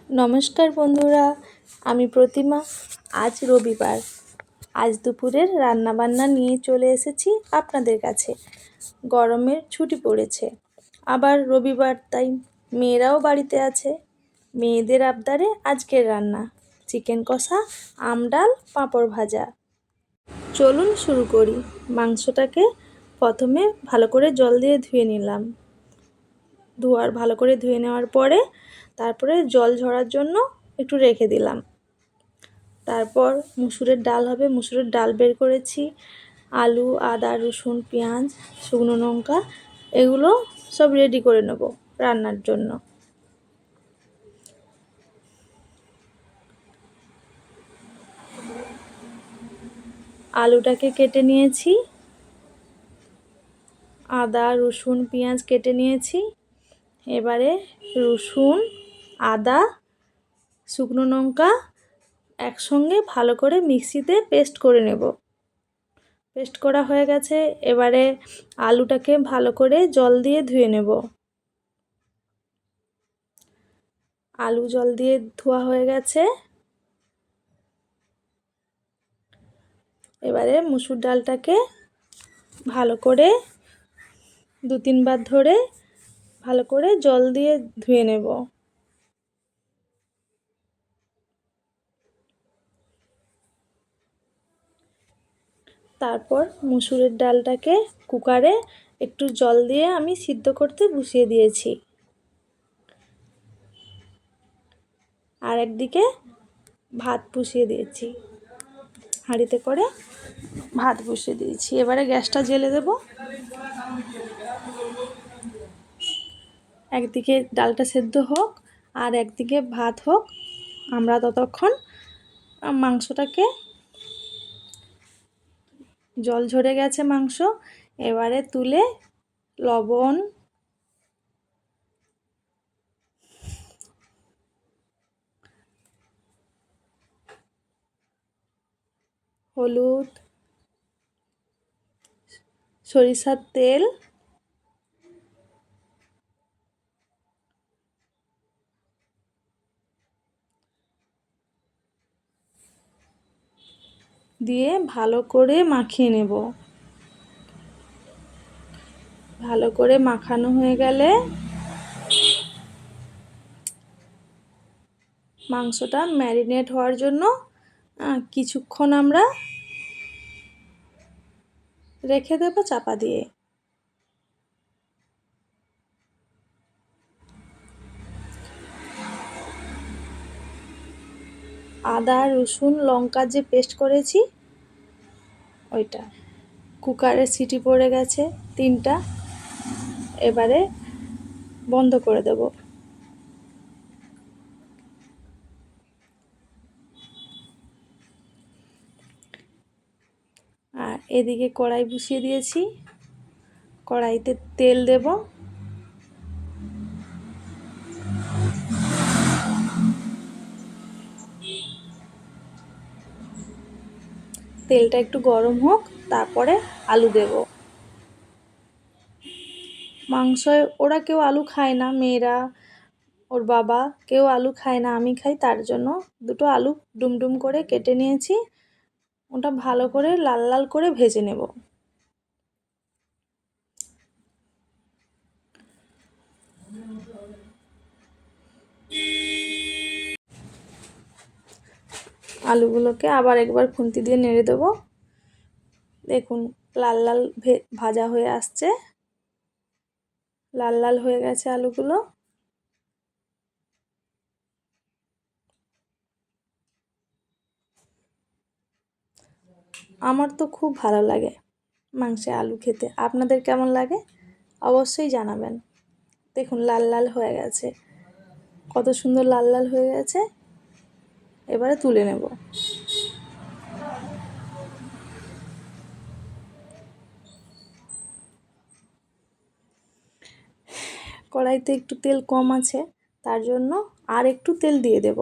নমস্কার বন্ধুরা, আমি প্রতিমা। আজ রবিবার। আজ দুপুরের রান্নাবান্না নিয়ে চলে এসেছি আপনাদের কাছে। গরমের ছুটি পড়েছে, আবার রবিবার, তাই মেয়েরাও বাড়িতে আছে। মেয়েদের আবদারে আজকের রান্না চিকেন কষা, আম ডাল, পাঁপড় ভাজা। চলুন শুরু করি। মাংসটাকে প্রথমে ভালো করে জল দিয়ে ধুয়ে নিলাম। ভালো করে ধুয়ে নেওয়ার পরে তারপরে জল ঝরার জন্য একটু রেখে দিলাম। তারপর মুসুরের ডাল হবে, মুসুরের ডাল বের করেছি। আলু, আদা, রসুন, পেঁয়াজ, শুকনো লঙ্কা এগুলো সব রেডি করে নেব রান্নার জন্য। আলুটাকে কেটে নিয়েছি, আদা, রসুন, পেঁয়াজ কেটে নিয়েছি। এবারে রসুন, আদা, শুকনো লঙ্কা একসঙ্গে ভালো করে মিক্সিতে পেস্ট করে নেব। পেস্ট করা হয়ে গেছে। এবারে আলুটাকে ভালো করে জল দিয়ে ধুয়ে নেব। আলু জল দিয়ে ধোয়া হয়ে গেছে। এবারে মুসুর ডালটাকে ভালো করে 2-3 বার ধরে ভালো করে জল দিয়ে ধুয়ে নেব। তারপর মুসুরের ডালটাকে কুকারে একটু জল দিয়ে আমি সিদ্ধ করতে বসিয়ে দিয়েছি। আর একদিকে ভাত বসিয়ে দিয়েছি, হাঁড়িতে করে ভাত বসিয়ে দিয়েছি। এবারে গ্যাসটা জ্বেলে দেব। একদিকে ডালটা সেদ্ধ হোক আর একদিকে ভাত হোক, আমরা ততক্ষণ মাংসটাকে, জল ঝরে গেছে মাংস, এবারে তুলে লবণ, হলুদ, সরিষার তেল দিয়ে ভালো করে মাখিয়ে নেব। ভালো করে মাখানো হয়ে গেলে মাংসটা ম্যারিনেট হওয়ার জন্য কিছুক্ষণ আমরা রেখে দেব চাপা দিয়ে। আদা, রসুন, লঙ্কা যে পেস্ট করেছি ওইটা, কুকারে সিটি পড়ে গেছে 3টা। এবারে বন্ধ করে দেব। আর এদিকে কড়াই বসিয়ে দিয়েছি। কড়াইতে তেল দেব। তেলটা একটু গরম হোক, তারপরে আলু দেব। মাংসয় ওরা কেউ আলু খায় না, মেয়েরা, ওর বাবা কেউ আলু খায় না, আমি খাই, তার জন্য 2টো আলু ডুমডুম করে কেটে নিয়েছি। ওটা ভালো করে লাল লাল করে ভেজে নেব। আলুগুলোকে আবার একবার খুন্তি দিয়ে নেড়ে দেব। দেখুন লাল লাল ভাজা হয়ে আসছে, লাল লাল হয়ে গেছে আলুগুলো। আমার তো খুব ভালো লাগে মাংসে আলু খেতে। আপনাদের কেমন লাগে অবশ্যই জানাবেন। দেখুন লাল লাল হয়ে গেছে, কত সুন্দর লাল লাল হয়ে গেছে। এবারে তুলে নেব। কড়াইতে একটু তেল কম আছে, তার জন্য আর একটু তেল দিয়ে দেব।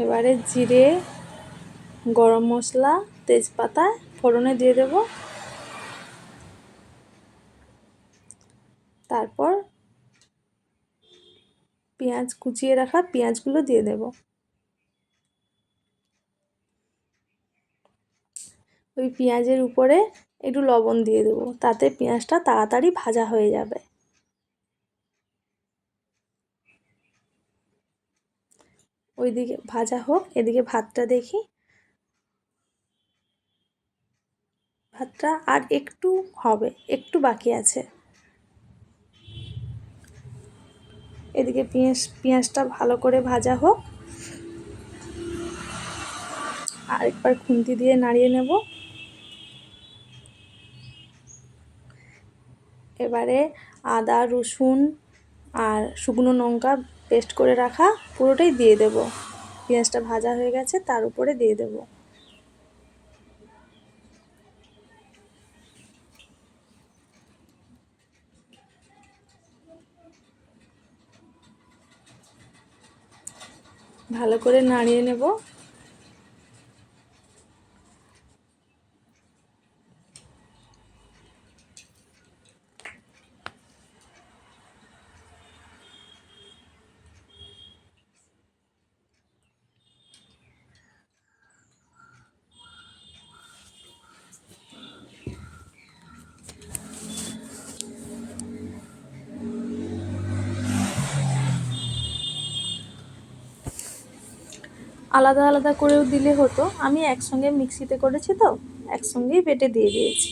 এবারে জিরে, গরম মশলা, তেজপাতা ফোড়নে দিয়ে দেব। তারপর পেঁয়াজ, কুচিয়ে রাখা পেঁয়াজগুলো দিয়ে দেব। ওই পেঁয়াজের উপরে একটু লবণ দিয়ে দেবো, তাতে পেঁয়াজটা তাড়াতাড়ি ভাজা হয়ে যাবে। ওইদিকে ভাজা হোক, এদিকে ভাতটা দেখি। ভাতটা আর একটু হবে, একটু বাকি আছে। এদিকে পেঁয়াজটা ভালো করে ভাজা হোক। আর একবার খুন্তি দিয়ে নাড়িয়ে নেব। এবারে আদা, রসুন আর শুকনো লঙ্কা পেস্ট করে রাখা পুরোটাই দিয়ে দেব। পেঁয়াজটা ভাজা হয়ে গেছে, তার উপরে দিয়ে দেব। ভালো করে নাড়িয়ে নেব। আলাদা আলাদা করেও দিলে হতো, আমি একসঙ্গে মিক্সিতে করেছি তো একসঙ্গেই বেটে দিয়ে দিয়েছি।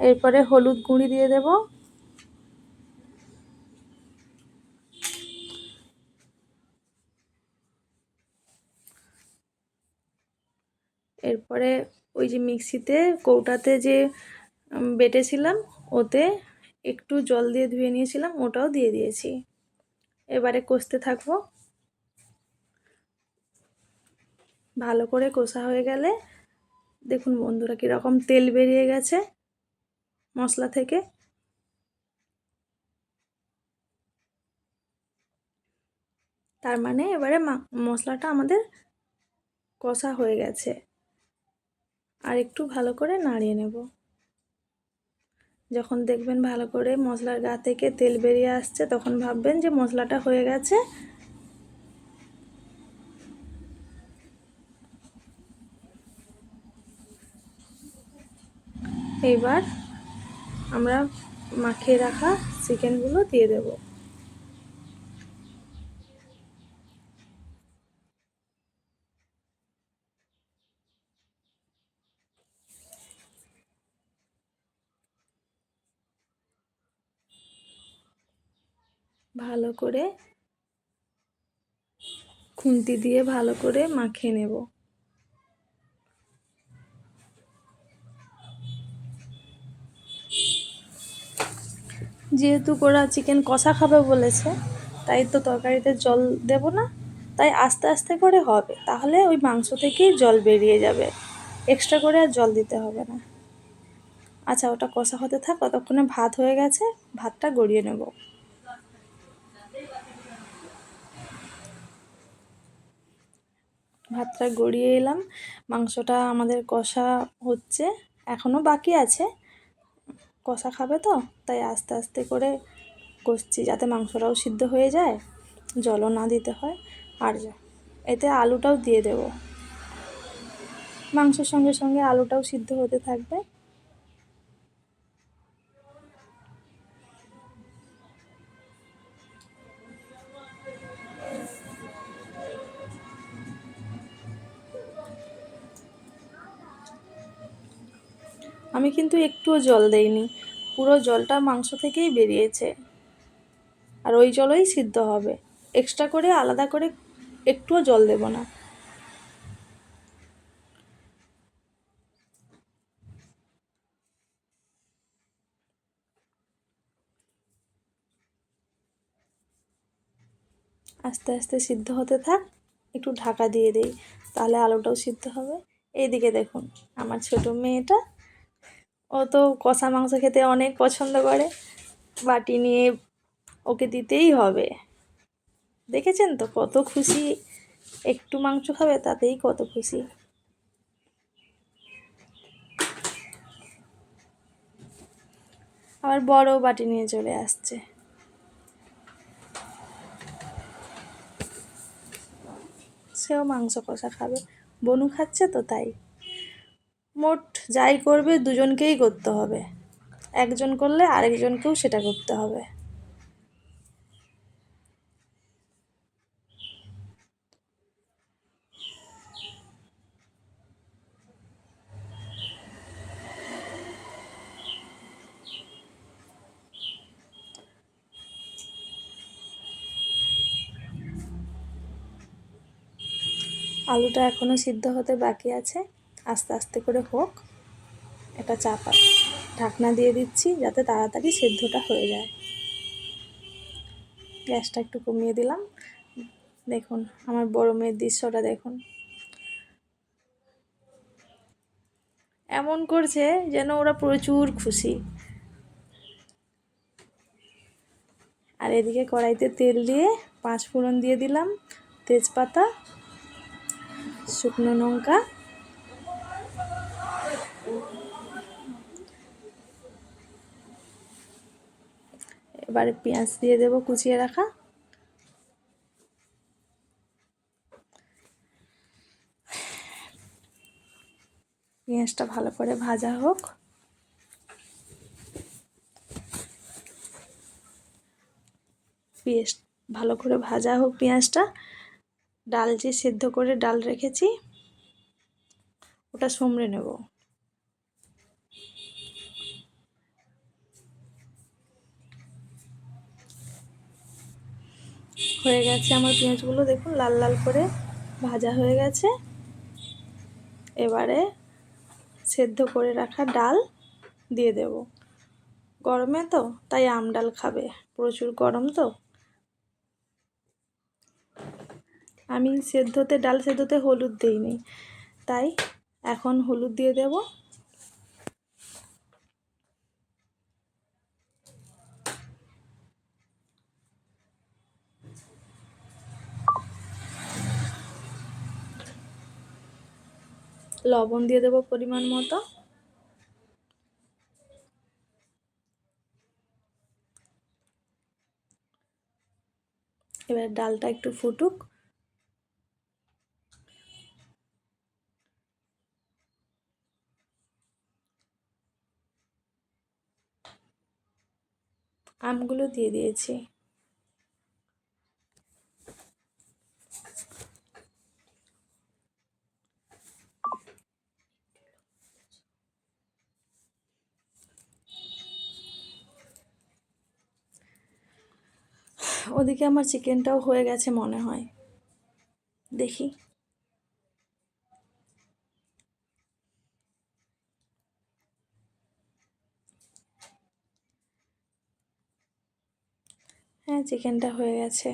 এরপরে হলুদ গুঁড়ি দিয়ে দেব। এরপরে ওই যে মিক্সিতে কৌটাতে যে বেটেছিলাম ওতে একটু জল দিয়ে ধুয়ে নিয়েছিলাম, ওটাও দিয়ে দিয়েছি। এবারে কষতে থাকবো। ভালো করে কষা হয়ে গেলে দেখুন বন্ধুরা কীরকম তেল বেরিয়ে গেছে মশলা থেকে। তার মানে এবারে মশলাটা আমাদের কষা হয়ে গেছে। আর একটু ভালো করে নাড়িয়ে নেব। যখন দেখবেন ভালো করে মশলার গা থেকে তেল বেরিয়ে আসছে তখন ভাববেন যে মশলাটা হয়ে গেছে। এইবার আমরা মাখিয়ে রাখা চিকেনগুলো দিয়ে দেব। ভালো করে খুন্তি দিয়ে ভালো করে মাখিয়ে নেব। যেহেতু ওরা চিকেন কষা খাবে বলেছে, তাই তো তরকারিতে জল দেব না, তাই আস্তে আস্তে করে হবে, তাহলে ওই মাংস থেকেই জল বেরিয়ে যাবে, এক্সট্রা করে আর জল দিতে হবে না। আচ্ছা, ওটা কষা হতে থাক, ততক্ষণে ভাত হয়ে গেছে, ভাতটা গড়িয়ে নেব। ভাতটা গড়িয়ে এলাম, মাংসটা আমাদের কষা হচ্ছে, এখনও বাকি আছে, কষা খাবে তো তাই আস্তে আস্তে করে কষছি যাতে মাংসটাও সিদ্ধ হয়ে যায়, জলও না দিতে হয়। আর এতে আলুটাও দিয়ে দেব, মাংসের সঙ্গে সঙ্গে আলুটাও সিদ্ধ হতে থাকবে। আমি কিন্তু একটুও জল দেইনি, পুরো জলটা মাংস থেকেই বেরিয়েছে, আর ওই জলেই সিদ্ধ হবে, এক্সট্রা করে আলাদা করে একটুও জল দেব না। আস্তে আস্তে সিদ্ধ হতে থাক, একটু ঢাকা দিয়ে দিই, তাহলে আলুটাও সিদ্ধ হবে। এইদিকে দেখুন আমার ছোট মেয়েটা, ও তো কষা মাংস খেতে অনেক পছন্দ করে, বাটি নিয়ে ওকে দিতেই হবে। দেখেছেন তো কত খুশি একটু মাংস খাবে তাতেই কত খুশি। আবার বড় বাটি নিয়ে চলে আসছে। সেও মাংস কষা খাবে, বনু খাচ্ছে তো তাই। মোট যাই করবে দুজনকেই করতে হবে, একজন করলে আরেকজনকেও সেটা করতে হবে। আলুটা এখনও সিদ্ধ হতে বাকি আছে, আস্তে আস্তে করে হোক। এটা চাপা ঢাকনা দিয়ে দিচ্ছি যাতে তাড়াতাড়ি সেদ্ধটা হয়ে যায়। গ্যাসটা একটু কমিয়ে দিলাম। দেখুন আমার বড় মেয়ের দৃশ্যটা দেখুন, এমন করছে যেন ওরা প্রচুর খুশি। আর এদিকে কড়াইতে তেল দিয়ে 5 ফোড়ন দিয়ে দিলাম, তেজপাতা, শুকনো লঙ্কা, এবারে পেঁয়াজ দিয়ে দেবো কুচিয়ে রাখা। পেঁয়াজটা ভালো করে ভাজা হোক। পেঁয়াজ ভালো করে ভাজা হোক পেঁয়াজটা। ডাল যে সেদ্ধ করে ডাল রেখেছি ওটা সমড়ে নেব। হয়ে গেছে আমার পেঁয়াজগুলো, দেখুন লাল লাল করে ভাজা হয়ে গেছে। এবারে সেদ্ধ করে রাখা ডাল দিয়ে দেব। গরমে তো তাই আমডাল খাবে, প্রচুর গরম তো। আমি ডাল সেদ্ধতে হলুদ দিইনি, তাই এখন হলুদ দিয়ে দেব। লবণ দিয়ে দেব পরিমাণ মতো। এবার ডালটা একটু ফুটুক। আমগুলো দিয়ে দিয়েছি। ওদিকে আমার চিকেনটাও হয়ে গেছে মনে হয়, দেখি। হ্যাঁ, চিকেনটা হয়ে গেছে।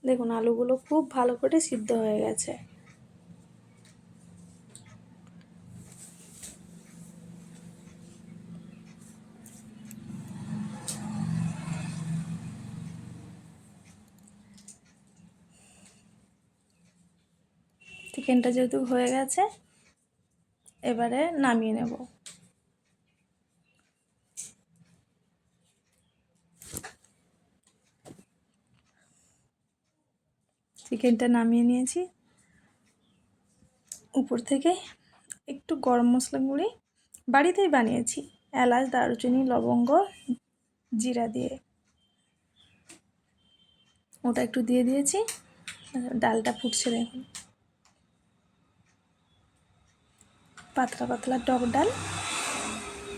দেখুন আলুগুলো খুব ভালো করে সিদ্ধ হয়ে গেছে। চিকেনটা যেহেতু হয়ে গেছে এবারে নামিয়ে নেব। চিকেনটা নামিয়ে নিয়েছি। উপর থেকে একটু গরম মশলা গুঁড়ি বাড়িতেই বানিয়েছি, এলাচ, দারুচিনি, লবঙ্গ, জিরা দিয়ে ওটা একটু দিয়ে দিয়েছি। ডালটা ফুটছে দেখুন, পাতলা পাতলা টক ডাল,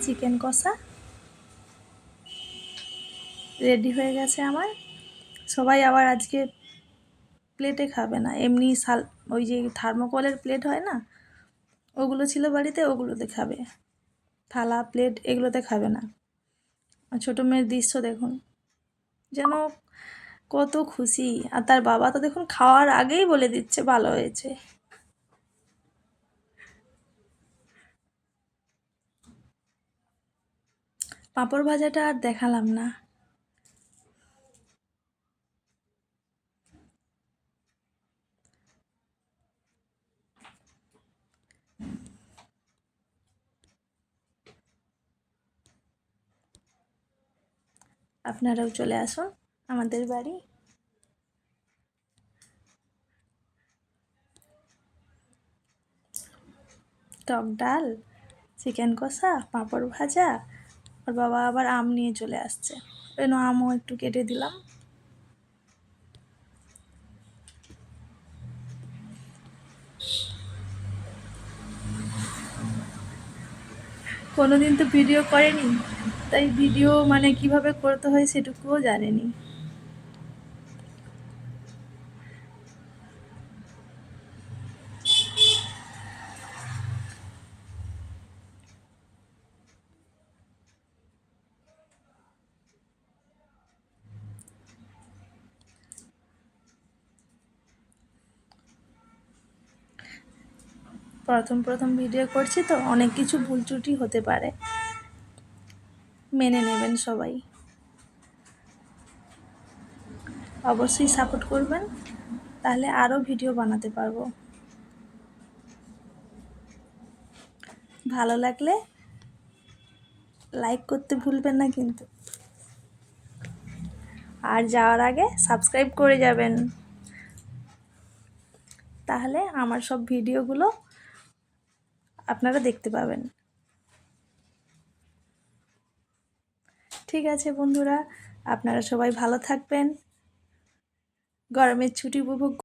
চিকেন কষা রেডি হয়ে গেছে আমার। সবাই আবার আজকে প্লেটে খাবে না, এমনি ওই যে থার্মোকলের প্লেট হয় না, ওগুলো ছিল বাড়িতে, ওগুলোতে খাবে। থালা প্লেট এগুলোতে খাবে না। ছোটো মেয়ের দৃশ্য দেখুন, যেন কত খুশি। আর তার বাবা তো দেখুন খাওয়ার আগেই বলে দিচ্ছে ভালো হয়েছে। পাঁপড় ভাজাটা আর দেখালাম না। আপনারাও চলে আসুন আমাদের বাড়ি। টক ডাল, চিকেন কষা, পাঁপড় ভাজা, আর বাবা আবার আম নিয়ে চলে আসছে, ওই জন্য আমও একটু কেটে দিলাম। কোনোদিন তো ভিডিও করেনি, তাই ভিডিও মানে কিভাবে করতে হয় সেটুকুও জানেনি। প্রথম ভিডিও করছি তো অনেক কিছু ভুল ত্রুটি হতে পারে, মেনে নেবেন সবাই। অবশ্যই সাপোর্ট করবেন, তাহলে আরও ভিডিও বানাতে পারবো। ভালো লাগলে লাইক করতে ভুলবেন না কিন্তু। আর যাওয়ার আগে সাবস্ক্রাইব করে যাবেন, তাহলে আমার সব ভিডিওগুলো আপনারা দেখতে পাবেন। ঠিক আছে বন্ধুরা, আপনারা সবাই ভালো থাকবেন, গরমের ছুটি উপভোগ